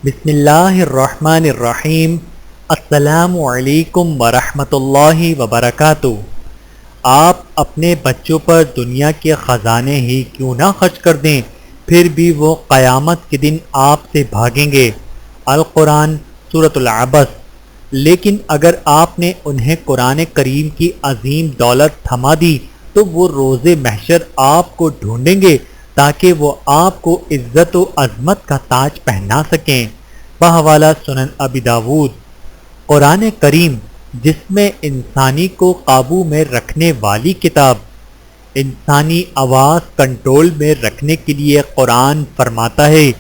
بسم اللہ الرحمن الرحیم۔ السلام علیکم ورحمۃ اللہ وبرکاتہ۔ آپ اپنے بچوں پر دنیا کے خزانے ہی کیوں نہ خرچ کر دیں، پھر بھی وہ قیامت کے دن آپ سے بھاگیں گے۔ القرآن سورۃ العبس۔ لیکن اگر آپ نے انہیں قرآن کریم کی عظیم دولت تھما دی تو وہ روز محشر آپ کو ڈھونڈیں گے تاکہ وہ آپ کو عزت و عظمت کا تاج پہنا سکیں۔ بحوالہ سنن ابی داود۔ قرآن کریم جس میں انسانی کو قابو میں رکھنے والی کتاب، انسانی آواز کنٹرول میں رکھنے کے لیے قرآن فرماتا ہے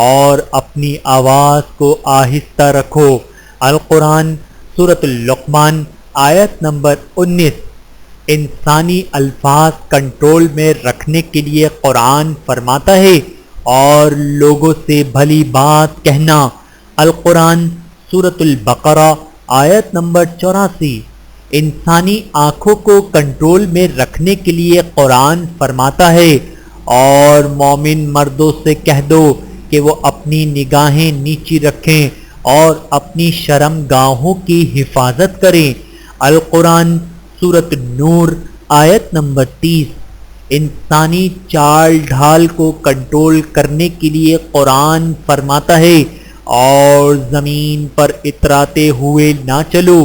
اور اپنی آواز کو آہستہ رکھو۔ القرآن سورۃ اللقمان آیت نمبر 19۔ انسانی الفاظ کنٹرول میں رکھنے کے لیے قرآن فرماتا ہے اور لوگوں سے بھلی بات کہنا۔ القرآن سورۃ البقرہ آیت نمبر 84۔ انسانی آنکھوں کو کنٹرول میں رکھنے کے لیے قرآن فرماتا ہے اور مومن مردوں سے کہہ دو کہ وہ اپنی نگاہیں نیچی رکھیں اور اپنی شرم گاہوں کی حفاظت کریں۔ القرآن سورۃ النور آیت نمبر 30۔ انسانی چال ڈھال کو کنٹرول کرنے کے لیے قرآن فرماتا ہے اور زمین پر اتراتے ہوئے نہ چلو۔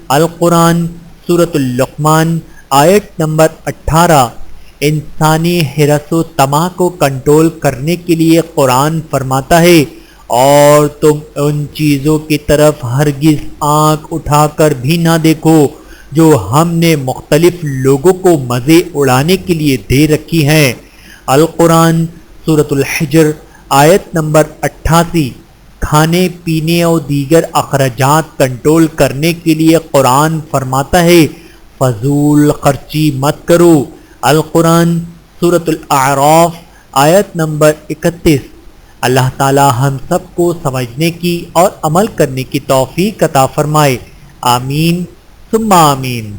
القرآن سورۃ اللقمان آیت نمبر 18۔ انسانی حرص و طمع کو کنٹرول کرنے کے لیے قرآن فرماتا ہے اور تم ان چیزوں کی طرف ہرگز آنکھ اٹھا کر بھی نہ دیکھو جو ہم نے مختلف لوگوں کو مزے اڑانے کے لیے دے رکھی ہیں۔ القرآن سورۃ الحجر آیت نمبر 88۔ کھانے پینے اور دیگر اخراجات کنٹرول کرنے کے لیے قرآن فرماتا ہے فضول خرچی مت کرو۔ القرآن سورۃ الاعراف آیت نمبر 31۔ اللہ تعالی ہم سب کو سمجھنے کی اور عمل کرنے کی توفیق عطا فرمائے۔ آمین ثم آمین۔